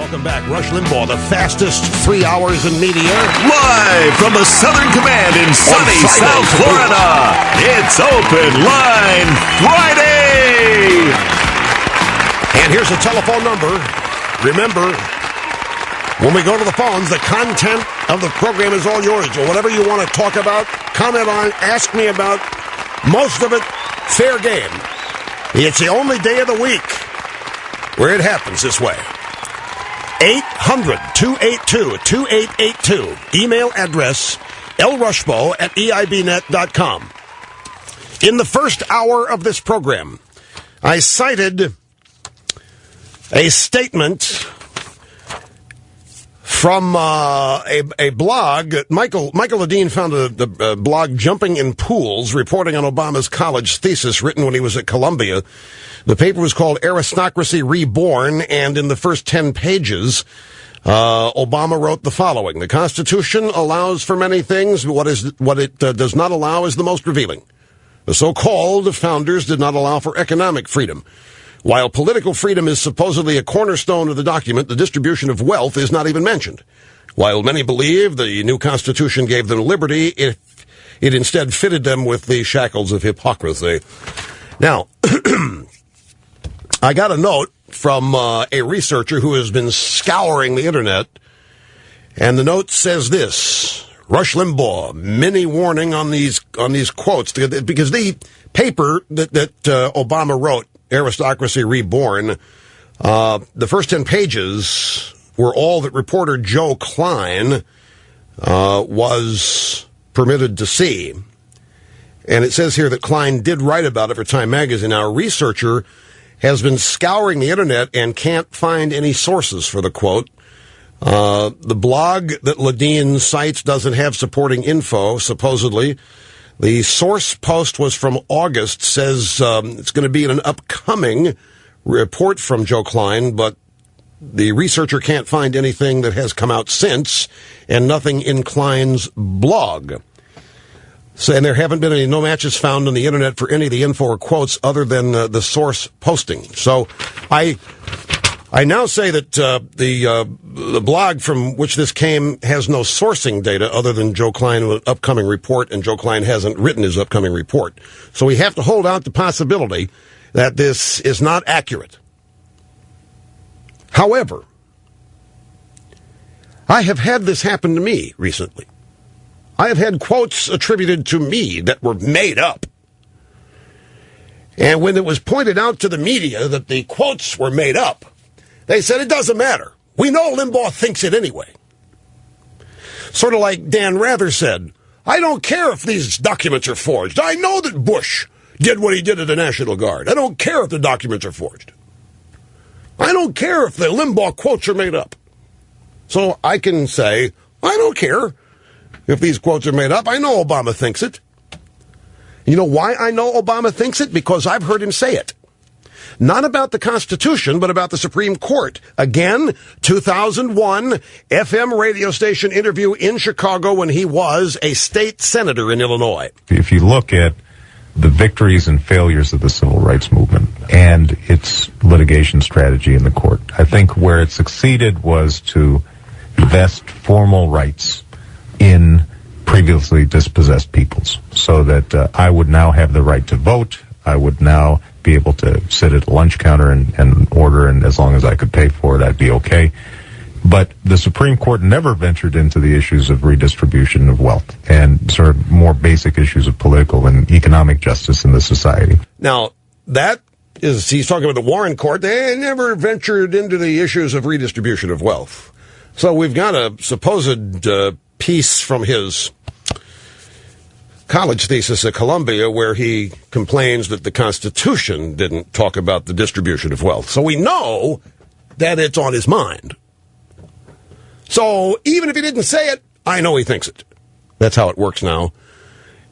Welcome back. Rush Limbaugh, the fastest 3 hours in media. Live from the Southern Command in sunny South Florida, it's Open Line Friday! And here's a telephone number. Remember, when we go to the phones, the content of the program is all yours. So whatever you want to talk about, comment on, ask me about, most of it, fair game. It's the only day of the week where it happens this way. 800-282-2882. Email address lrushbo@eibnet.com. In the first hour of this program, I cited a statement from a blog. Michael Ledeen found a blog, Jumping in Pools, reporting on Obama's college thesis written when he was at Columbia. The paper was called Aristocracy Reborn, and in the first 10 pages, Obama wrote the following. The Constitution allows for many things. What it does not allow is the most revealing. The so-called founders did not allow for economic freedom. While political freedom is supposedly a cornerstone of the document, the distribution of wealth is not even mentioned. While many believe the new Constitution gave them liberty, it instead fitted them with the shackles of hypocrisy. Now, I got a note from a researcher who has been scouring the internet, and the note says this: Rush Limbaugh, mini warning on these quotes, because the paper that Obama wrote, Aristocracy Reborn, the first 10 pages were all that reporter Joe Klein was permitted to see. And it says here that Klein did write about it for Time magazine. Now, a researcher has been scouring the internet and can't find any sources for the quote. The blog that Ledeen cites doesn't have supporting info, supposedly. The source post was from August, says it's going to be in an upcoming report from Joe Klein, but the researcher can't find anything that has come out since, and nothing in Klein's blog. So, and there haven't been any no matches found on the internet for any of the info or quotes other than the source posting. So I now say that the blog from which this came has no sourcing data other than Joe Klein's upcoming report, and Joe Klein hasn't written his upcoming report. So we have to hold out the possibility that this is not accurate. However, I have had this happen to me recently. I have had quotes attributed to me that were made up. And when it was pointed out to the media that the quotes were made up, they said, it doesn't matter. We know Limbaugh thinks it anyway. Sort of like Dan Rather said, I don't care if these documents are forged. I know that Bush did what he did to the National Guard. I don't care if the documents are forged. I don't care if the Limbaugh quotes are made up. So I can say, I don't care if these quotes are made up. I know Obama thinks it. You know why I know Obama thinks it? Because I've heard him say it. Not about the Constitution, but about the Supreme Court. Again, 2001 FM radio station interview in Chicago when he was a state senator in Illinois. If you look at the victories and failures of the civil rights movement and its litigation strategy in the court, I think where it succeeded was to vest formal rights in previously dispossessed peoples, so that I would now have the right to vote. I would now be able to sit at a lunch counter and order, and as long as I could pay for it, I'd be okay. But the Supreme Court never ventured into the issues of redistribution of wealth and sort of more basic issues of political and economic justice in the society. Now, that is, he's talking about the Warren Court. They never ventured into the issues of redistribution of wealth. So we've got a supposed piece from his college thesis at Columbia where he complains that the Constitution didn't talk about the distribution of wealth. So we know that it's on his mind. So even if he didn't say it, I know he thinks it. That's how it works now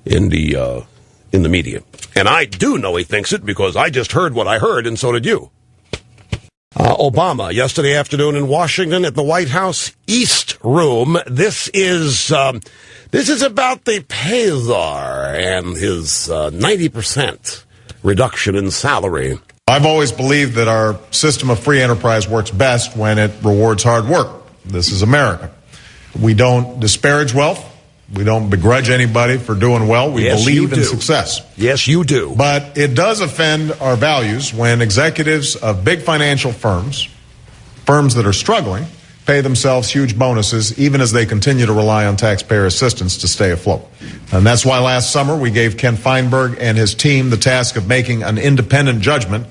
in the media. And I do know he thinks it because I just heard what I heard, and so did you. Obama, yesterday afternoon in Washington at the White House East Room. This is about the Pay Czar and his 90% reduction in salary. I've always believed that our system of free enterprise works best when it rewards hard work. This is America. We don't disparage wealth. We don't begrudge anybody for doing well. We believe in success. Yes, you do. But it does offend our values when executives of big financial firms that are struggling, pay themselves huge bonuses even as they continue to rely on taxpayer assistance to stay afloat. And that's why last summer we gave Ken Feinberg and his team the task of making an independent judgment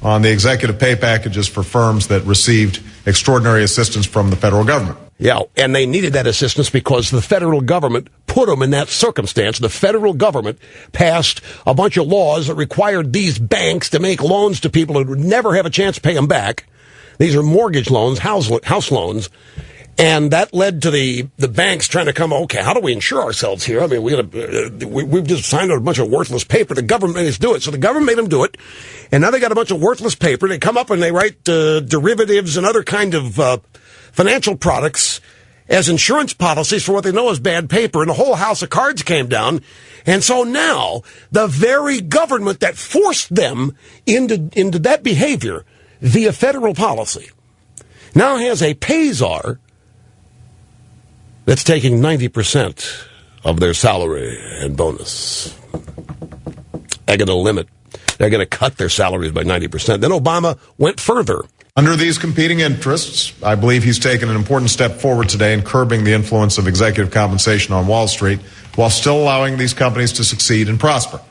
on the executive pay packages for firms that received extraordinary assistance from the federal government. Yeah, and they needed that assistance because the federal government put them in that circumstance. The federal government passed a bunch of laws that required these banks to make loans to people who would never have a chance to pay them back. These are mortgage loans, house loans, and that led to the banks trying to come, okay, how do we insure ourselves here? I mean, we've just signed a bunch of worthless paper. The government made us do it. So the government made them do it, and now they got a bunch of worthless paper. They come up and they write derivatives and other kind of financial products as insurance policies for what they know is bad paper, and the whole house of cards came down. And so now the very government that forced them into that behavior via federal policy now has a Pay Czar that's taking 90% of their salary and bonus. They're going to limit. They're going to cut their salaries by 90%. Then Obama went further. Under these competing interests, I believe he's taken an important step forward today in curbing the influence of executive compensation on Wall Street while still allowing these companies to succeed and prosper.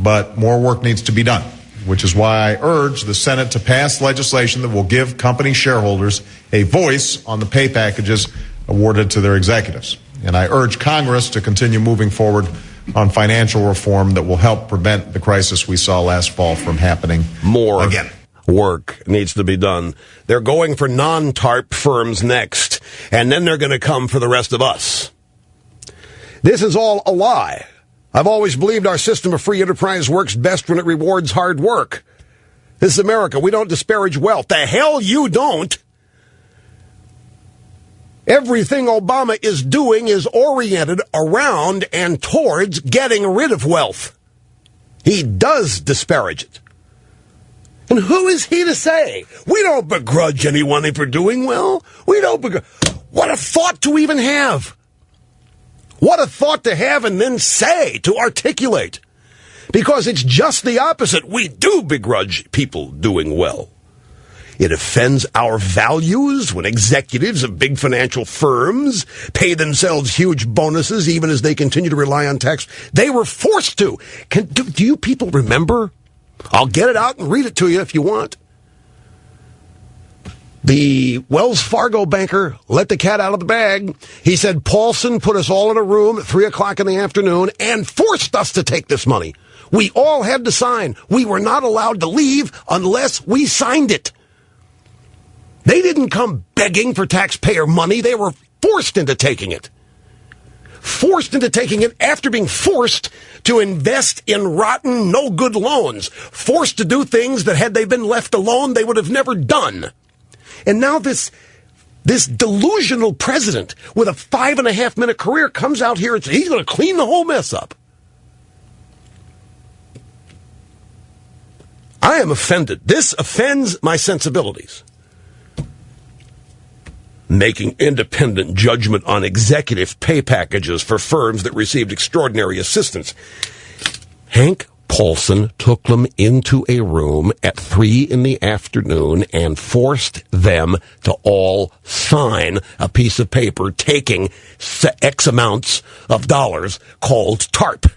But more work needs to be done, which is why I urge the Senate to pass legislation that will give company shareholders a voice on the pay packages awarded to their executives. And I urge Congress to continue moving forward on financial reform that will help prevent the crisis we saw last fall from happening again. Work needs to be done. They're going for non-TARP firms next, and then they're going to come for the rest of us. This is all a lie. I've always believed our system of free enterprise works best when it rewards hard work. This is America. We don't disparage wealth. The hell you don't. Everything Obama is doing is oriented around and towards getting rid of wealth. He does disparage it. And who is he to say? We don't begrudge anyone for doing well. We don't begrudge. What a thought to even have. What a thought to have and then say, to articulate. Because it's just the opposite. We do begrudge people doing well. It offends our values when executives of big financial firms pay themselves huge bonuses even as they continue to rely on tax. They were forced to. Do you people remember? I'll get it out and read it to you if you want. The Wells Fargo banker let the cat out of the bag. He said Paulson put us all in a room at 3 o'clock in the afternoon and forced us to take this money. We all had to sign. We were not allowed to leave unless we signed it. They didn't come begging for taxpayer money. They were forced into taking it. Forced into taking it after being forced to invest in rotten, no-good loans. Forced to do things that had they been left alone, they would have never done. And now this delusional president with a 5.5-minute career comes out here and says he's going to clean the whole mess up. I am offended. This offends my sensibilities. Making independent judgment on executive pay packages for firms that received extraordinary assistance. Hank Paulson took them into a room at 3 in the afternoon and forced them to all sign a piece of paper taking X amounts of dollars called TARP.